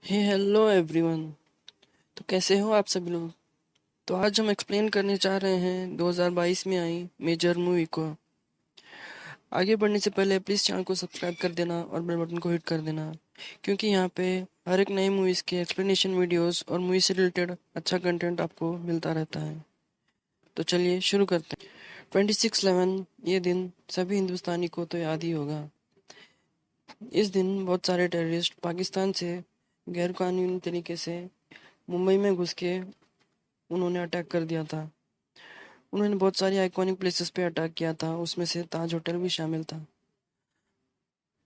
हे hello everyone. तो कैसे हो आप सभी लोग। तो आज हम एक्सप्लेन करने जा रहे हैं 2022 में आई मेजर मूवी को। आगे बढ़ने से पहले प्लीज़ चैनल को सब्सक्राइब कर देना और बेल बटन को हिट कर देना, क्योंकि यहाँ पे हर एक नई मूवीज़ के एक्सप्लेनेशन वीडियोस और मूवी से रिलेटेड अच्छा कंटेंट आपको मिलता रहता है। तो चलिए शुरू करते हैं। 26/11 ये दिन सभी हिंदुस्तानी को तो याद ही होगा। इस दिन बहुत सारे टेररिस्ट पाकिस्तान से गैरकानूनी तरीके से मुंबई में घुस के उन्होंने अटैक कर दिया था। उन्होंने बहुत सारी आइकॉनिक प्लेसेस पे अटैक किया था, उसमें से ताज होटल भी शामिल था।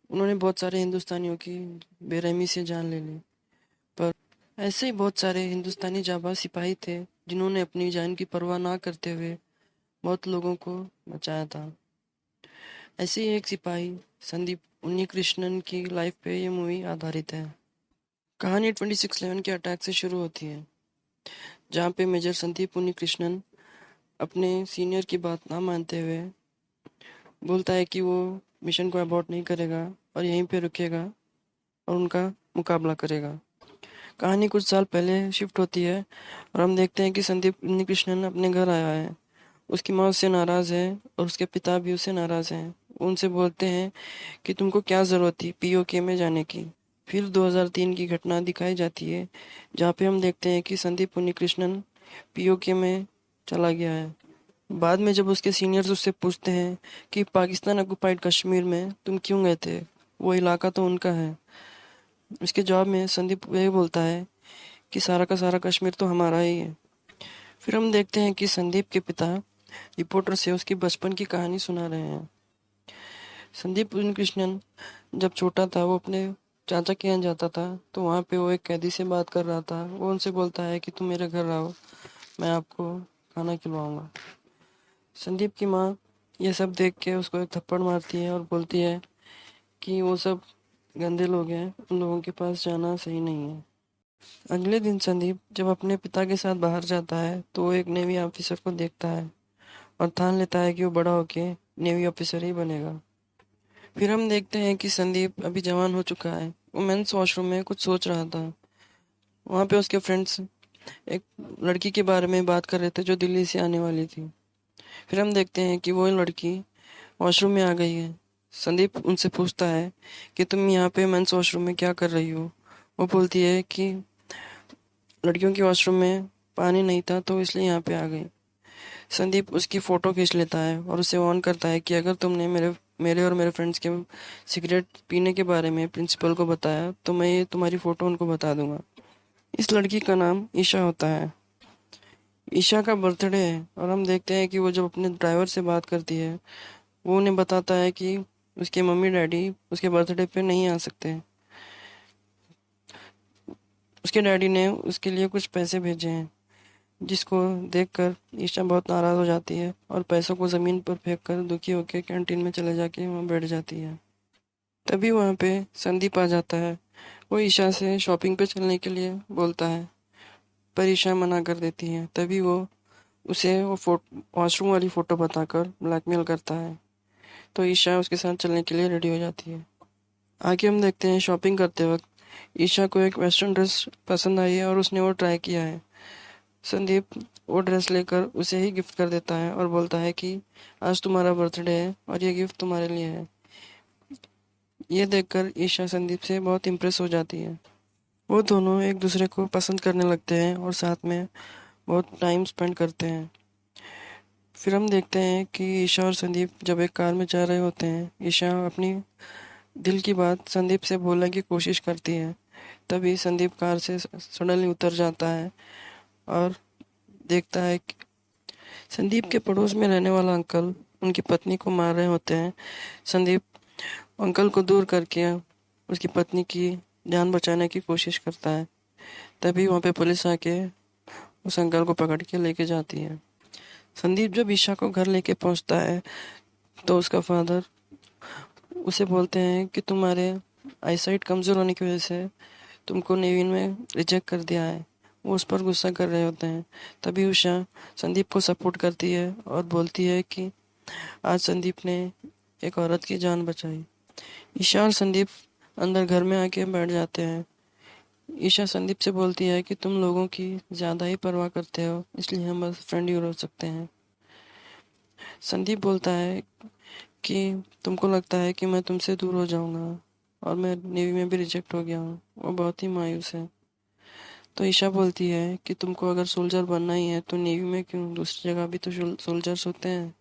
उन्होंने बहुत सारे हिंदुस्तानियों की बेरहमी से जान ले ली। पर ऐसे ही बहुत सारे हिंदुस्तानी जाबाज सिपाही थे जिन्होंने अपनी जान की परवाह ना करते हुए बहुत लोगों को बचाया था। ऐसे ही एक सिपाही संदीप उन्नीकृष्णन की लाइफ पे ये मूवी आधारित है। कहानी 26/11 के अटैक से शुरू होती है, जहाँ पे मेजर संदीप उन्नीकृष्णन अपने सीनियर की बात ना मानते हुए बोलता है कि वो मिशन को अबॉर्ट नहीं करेगा और यहीं पे रुकेगा और उनका मुकाबला करेगा। कहानी कुछ साल पहले शिफ्ट होती है और हम देखते हैं कि संदीप उन्नीकृष्णन अपने घर आया है। उसकी माँ उससे नाराज़ है और उसके पिता भी उससे नाराज़ हैं। वो उनसे बोलते हैं कि तुमको क्या ज़रूरत थी पीओके में जाने की। फिर 2003 की घटना दिखाई जाती है, जहाँ पे हम देखते हैं कि संदीप उन्नीकृष्णन पीओके में चला गया है। बाद में जब उसके सीनियर्स उससे पूछते हैं कि पाकिस्तान ऑक्युपाइड कश्मीर में तुम क्यों गए थे, वो इलाका तो उनका है। उसके जवाब में संदीप यही बोलता है कि सारा का सारा कश्मीर तो हमारा ही है। फिर हम देखते हैं कि संदीप के पिता रिपोर्टर से उसकी बचपन की कहानी सुना रहे हैं। संदीप कृष्णन जब छोटा था वो अपने चाचा के यहाँ जाता था, तो वहाँ पे वो एक कैदी से बात कर रहा था। वो उनसे बोलता है कि तुम मेरे घर आओ, मैं आपको खाना खिलवाऊंगा। संदीप की माँ ये सब देख के उसको एक थप्पड़ मारती है और बोलती है कि वो सब गंदे लोग हैं, उन लोगों के पास जाना सही नहीं है। अगले दिन संदीप जब अपने पिता के साथ बाहर जाता है तो वो एक नेवी ऑफिसर को देखता है और ठान लेता है कि वो बड़ा होके नेवी ऑफिसर ही बनेगा। फिर हम देखते हैं कि संदीप अभी जवान हो चुका है। वो मेंस वॉशरूम में कुछ सोच रहा था। वहाँ पे उसके फ्रेंड्स एक लड़की के बारे में बात कर रहे थे जो दिल्ली से आने वाली थी। फिर हम देखते हैं कि वो लड़की वॉशरूम में आ गई है। संदीप उनसे पूछता है कि तुम यहाँ पे मेंस वॉशरूम में क्या कर रही हो। वो बोलती है कि लड़कियों के वॉशरूम में पानी नहीं था तो इसलिए यहाँ पे आ गई। संदीप उसकी फ़ोटो खींच लेता है और उसे वार्न करता है कि अगर तुमने मेरे मेरे और मेरे फ्रेंड्स के सिगरेट पीने के बारे में प्रिंसिपल को बताया तो मैं ये तुम्हारी फ़ोटो उनको बता दूंगा। इस लड़की का नाम ईशा होता है। ईशा का बर्थडे है और हम देखते हैं कि वो जब अपने ड्राइवर से बात करती है, वो उन्हें बताता है कि उसके मम्मी डैडी उसके बर्थडे पे नहीं आ सकते। उसके डैडी ने उसके लिए कुछ पैसे भेजे हैं, जिसको देखकर ईशा बहुत नाराज़ हो जाती है और पैसों को ज़मीन पर फेंक कर दुखी होकर कैंटीन में चले जाके वहाँ बैठ जाती है। तभी वहाँ पे संदीप आ जाता है। वो ईशा से शॉपिंग पे चलने के लिए बोलता है, पर ईशा मना कर देती है। तभी वो उसे वो वॉशरूम वाली फ़ोटो बताकर ब्लैकमेल करता है, तो ईशा उसके साथ चलने के लिए रेडी हो जाती है। आगे हम देखते हैं शॉपिंग करते वक्त ईशा को एक वेस्टर्न ड्रेस पसंद आई है और उसने वो ट्राई किया है। संदीप वो ड्रेस लेकर उसे ही गिफ्ट कर देता है और बोलता है कि आज तुम्हारा बर्थडे है और ये गिफ्ट तुम्हारे लिए है। ये देखकर ईशा संदीप से बहुत इम्प्रेस हो जाती है। वो दोनों एक दूसरे को पसंद करने लगते हैं और साथ में बहुत टाइम स्पेंड करते हैं। फिर हम देखते हैं कि ईशा और संदीप जब एक कार में जा रहे होते हैं, ईशा अपनी दिल की बात संदीप से बोलने की कोशिश करती है। तभी संदीप कार से सडनली उतर जाता है और देखता है कि संदीप के पड़ोस में रहने वाला अंकल उनकी पत्नी को मार रहे होते हैं। संदीप अंकल को दूर करके उसकी पत्नी की जान बचाने की कोशिश करता है। तभी वहाँ पे पुलिस आके उस अंकल को पकड़ के लेके जाती है। संदीप जब ईशा को घर लेके पहुँचता है तो उसका फादर उसे बोलते हैं कि तुम्हारे आईसाइट कमज़ोर होने की वजह से तुमको नेवी में रिजेक्ट कर दिया है। वो उस पर गुस्सा कर रहे होते हैं। तभी उषा संदीप को सपोर्ट करती है और बोलती है कि आज संदीप ने एक औरत की जान बचाई। ईशा और संदीप अंदर घर में आके बैठ जाते हैं। ईशा संदीप से बोलती है कि तुम लोगों की ज़्यादा ही परवाह करते हो, इसलिए हम बस फ्रेंड ही हो सकते हैं। संदीप बोलता है कि तुमको लगता है कि मैं तुमसे दूर हो जाऊंगा और मैं नेवी में भी रिजेक्ट हो गया हूँ। वो बहुत ही मायूस है। तो ईशा बोलती है कि तुमको अगर सोल्जर बनना ही है तो नेवी में क्यों, दूसरी जगह भी तो सोल्जर्स होते हैं।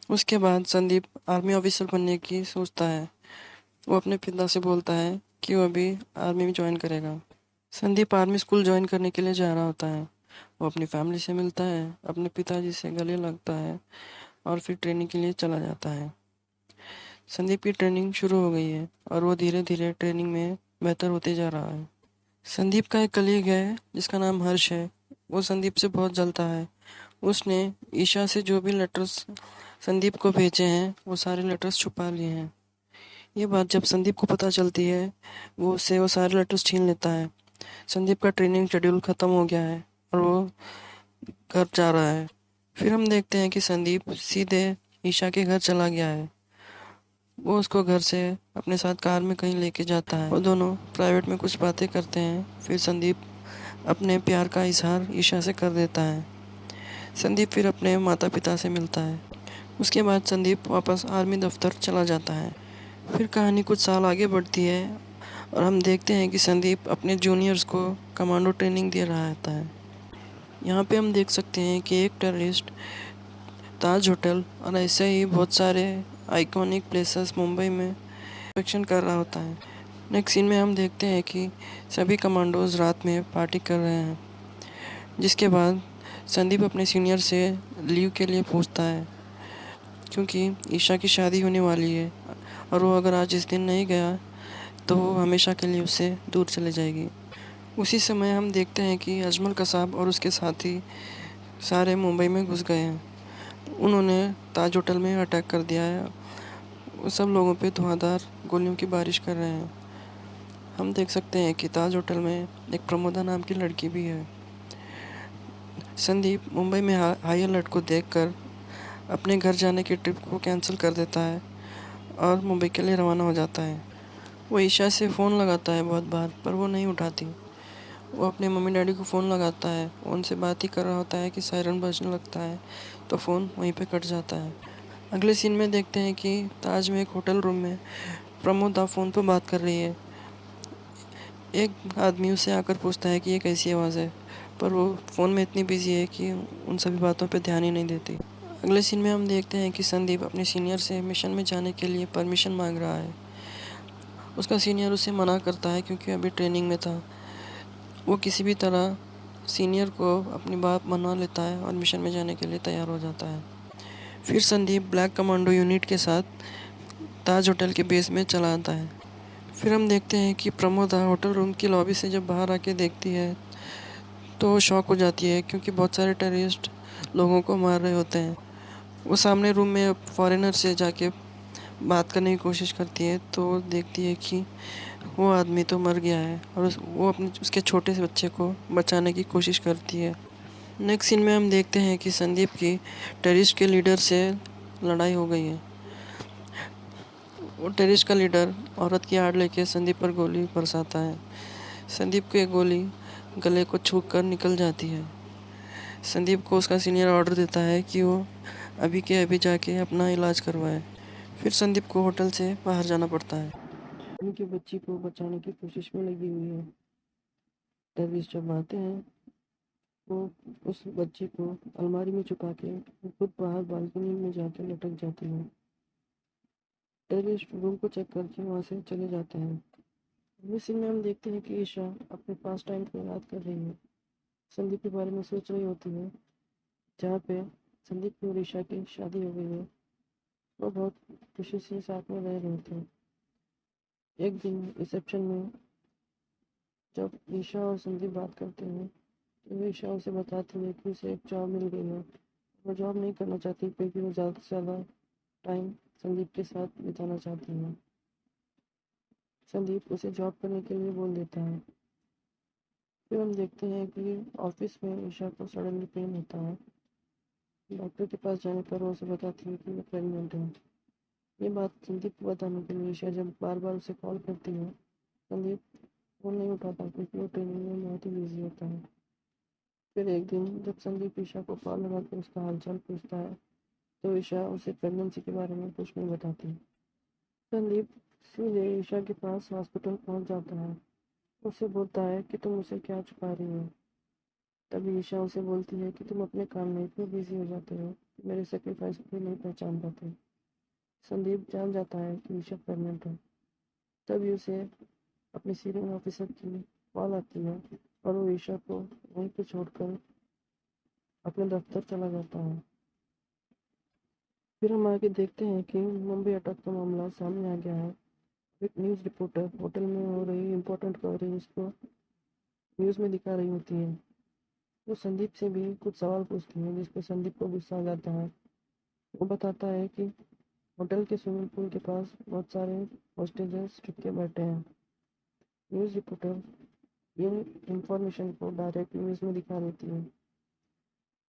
उसके बाद संदीप आर्मी ऑफिसर बनने की सोचता है। वो अपने पिता से बोलता है कि वो अभी आर्मी में ज्वाइन करेगा। संदीप आर्मी स्कूल ज्वाइन करने के लिए जा रहा होता है। वो अपनी फैमिली से मिलता है, अपने पिताजी से गले लगता है और फिर ट्रेनिंग के लिए चला जाता है। संदीप की ट्रेनिंग शुरू हो गई है और वो धीरे धीरे ट्रेनिंग में बेहतर होते जा रहा है। संदीप का एक कलीग है जिसका नाम हर्ष है। वो संदीप से बहुत जलता है। उसने ईशा से जो भी लेटर्स संदीप को भेजे हैं वो सारे लेटर्स छुपा लिए हैं। ये बात जब संदीप को पता चलती है वो उससे वो सारे लेटर्स छीन लेता है। संदीप का ट्रेनिंग शेड्यूल ख़त्म हो गया है और वो घर जा रहा है। फिर हम देखते हैं कि संदीप सीधे ईशा के घर चला गया है। वो उसको घर से अपने साथ कार में कहीं लेके जाता है। वो दोनों प्राइवेट में कुछ बातें करते हैं। फिर संदीप अपने प्यार का इजहार ईशा से कर देता है। संदीप फिर अपने माता पिता से मिलता है। उसके बाद संदीप वापस आर्मी दफ्तर चला जाता है। फिर कहानी कुछ साल आगे बढ़ती है और हम देखते हैं कि संदीप अपने जूनियर्स को कमांडो ट्रेनिंग दे रहा होता है। यहाँ पे हम देख सकते हैं कि एक टेररिस्ट ताज होटल और ऐसे ही बहुत सारे आइकॉनिक प्लेसेस मुंबई में इंस्पेक्शन कर रहा होता है। नेक्स्ट सीन में हम देखते हैं कि सभी कमांडोज रात में पार्टी कर रहे हैं। जिसके बाद संदीप अपने सीनियर से लीव के लिए पूछता है क्योंकि ईशा की शादी होने वाली है और वो अगर आज इस दिन नहीं गया तो वो हमेशा के लिए उससे दूर चले जाएगी। उसी समय हम देखते हैं कि अजमल कसाब और उसके साथी सारे मुंबई में घुस गए हैं। उन्होंने ताज होटल में अटैक कर दिया है। वो सब लोगों पे धुआंधार गोलियों की बारिश कर रहे हैं। हम देख सकते हैं कि ताज होटल में एक प्रमोदा नाम की लड़की भी है। संदीप मुंबई में हाई अलर्ट को देखकर अपने घर जाने की ट्रिप को कैंसिल कर देता है और मुंबई के लिए रवाना हो जाता है। वो ईशा से फ़ोन लगाता है बहुत बार, पर वो नहीं उठाती। वो अपने मम्मी डैडी को फ़ोन लगाता है, उनसे बात ही कर रहा होता है कि सायरन बजने लगता है तो फ़ोन वहीं पे कट जाता है। अगले सीन में देखते हैं कि ताज में एक होटल रूम में प्रमोदा फ़ोन पर बात कर रही है। एक आदमी उससे आकर पूछता है कि ये कैसी आवाज़ है, पर वो फ़ोन में इतनी बिजी है कि उन सभी बातों पे ध्यान ही नहीं देती। अगले सीन में हम देखते हैं कि संदीप अपने सीनियर से मिशन में जाने के लिए परमिशन मांग रहा है। उसका सीनियर उसे मना करता है क्योंकि अभी ट्रेनिंग में था। वो किसी भी तरह सीनियर को अपनी बात मना लेता है और मिशन में जाने के लिए तैयार हो जाता है। फिर संदीप ब्लैक कमांडो यूनिट के साथ ताज होटल के बेस में चला आता है। फिर हम देखते हैं कि प्रमोदा होटल रूम की लॉबी से जब बाहर आके देखती है तो वो शॉक हो जाती है क्योंकि बहुत सारे टेररिस्ट लोगों को मार रहे होते हैं। वो सामने रूम में फॉरेनर से जाके बात करने की कोशिश करती है तो देखती है कि वो आदमी तो मर गया है और वो अपने उसके छोटे से बच्चे को बचाने की कोशिश करती है। नेक्स्ट सीन में हम देखते हैं कि संदीप की टेररिस्ट के लीडर से लड़ाई हो गई है। वो टेररिस्ट का लीडर औरत की आड़ लेके संदीप पर गोली बरसाता है। संदीप की एक गोली गले को छू कर निकल जाती है। संदीप को उसका सीनियर ऑर्डर देता है कि वो अभी के अभी जाके अपना इलाज करवाए। फिर संदीप को होटल से बाहर जाना पड़ता है। उनके बच्ची को बचाने की कोशिश में लगी हुई है। टेररिस्ट जब आते हैं वो उस बच्ची को अलमारी में छुपा के खुद बाहर बालकनी में जाकर लटक जाती है। टेररिस्ट रूम को चेक करके वहाँ से चले जाते हैं। इसी में हम देखते हैं कि ईशा अपने पास टाइम को याद कर रही है। संदीप के बारे में सोच रही होती है जहाँ पे संदीप की और ईशा की शादी हो गई है। वो बहुत खुशी से साथ में रह रहे थे। एक दिन रिसेप्शन में जब ईशा और संदीप बात करते हैं तो ईशा उसे बताती है कि उसे एक जॉब मिल गई है। वो जॉब नहीं करना चाहती क्योंकि वो ज़्यादा से ज़्यादा टाइम संदीप के साथ बिताना चाहती है। संदीप उसे जॉब करने के लिए बोल देता है। फिर हम देखते हैं कि ऑफिस में ईशा को सडनली पेन होता है। डॉक्टर के पास जाने पर वो उसे बताती है कि वो प्रेग्नेंट है। ये बात संदीप को बताने के लिए ईशा जब बार बार उसे कॉल करती है, संदीप फ़ोन नहीं उठाता क्योंकि वो ट्रेनिंग में बहुत ही बिजी होता है। फिर एक दिन जब संदीप ईशा को कॉल लगा कर उसका हालचाल पूछता है तो ईशा उसे प्रेगनेंसी के बारे में कुछ नहीं बताती। संदीप सीधे ईशा के पास हॉस्पिटल पहुंच जाता है। उससे बोलता है कि तुम उसे क्या छुपा रही हो। तभी ईशा उसे बोलती है कि तुम अपने काम में इतने बिजी हो जाते हो कि मेरे सेक्रीफाइस को भी नहीं पहचान पाते। संदीप जान जाता है कि ईशा प्रेग्नेंट है। तभी उसे अपने सीनियर ऑफिसर की कॉल आती है और वो ईशा को वहीं पे छोड़कर अपने दफ्तर चला जाता है। फिर हम आगे देखते हैं कि मुंबई अटक का मामला सामने आ गया है। एक न्यूज़ रिपोर्टर होटल में हो रही इम्पोर्टेंट कवरेज उसको न्यूज़ में दिखा रही होती है। वो संदीप से भी कुछ सवाल पूछती है जिस पर संदीप को गुस्सा आ जाता है। वो बताता है कि होटल के स्विमिंग पूल के पास बहुत सारे हॉस्टेजर्स छुप के बैठे हैं। न्यूज़ रिपोर्टर ये इंफॉर्मेशन को डायरेक्ट न्यूज़ में दिखा देती है।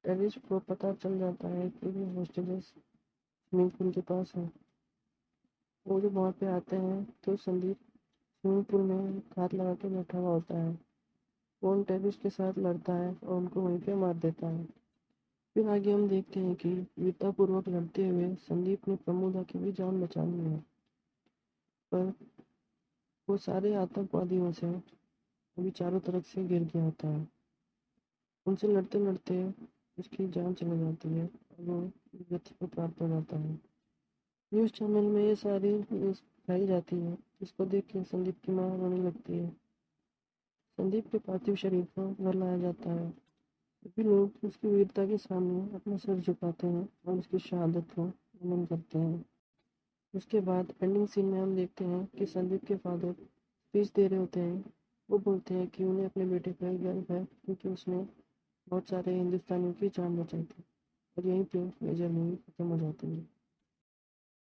टेररिस्ट को पता चल जाता है कि वो हॉस्टेजर्स स्विमिंग पूल के पास हैं। वो जब वहाँ पे आते हैं तो संदीप स्विमिंग पूल में हाथ लगा के बैठा हुआ होता है। वो उन टेररिस्ट के साथ लड़ता है और उनको वहीं पे मार देता है। फिर आगे हम देखते हैं कि वीरतापूर्वक लड़ते हुए संदीप ने प्रमोदा की भी जान बचा ली है। पर वो सारे आतंकवादियों से अभी चारों तरफ से घिर गया होता है। उनसे लड़ते लड़ते उसकी जान चली जाती है और वो मृत्यु को प्राप्त हो जाता है। न्यूज़ चैनल में ये सारी न्यूज़ फैल जाती है जिसको देख के संदीप की माँ रोने लगती है। संदीप के पार्थिव शरीर को घर लाया जाता है। सभी लोग उसकी वीरता के सामने अपना सिर झुकाते हैं और उसकी शहादत को नमन करते हैं। उसके बाद एंडिंग सीन में हम देखते हैं कि संदीप के फादर स्पीच दे रहे होते हैं। वो बोलते हैं कि उन्हें अपने बेटे पर गर्व है क्योंकि उसने बहुत सारे हिंदुस्तानियों की जान बचाई थी। और यहीं पे मेजर मूवी खत्म हो जाती है।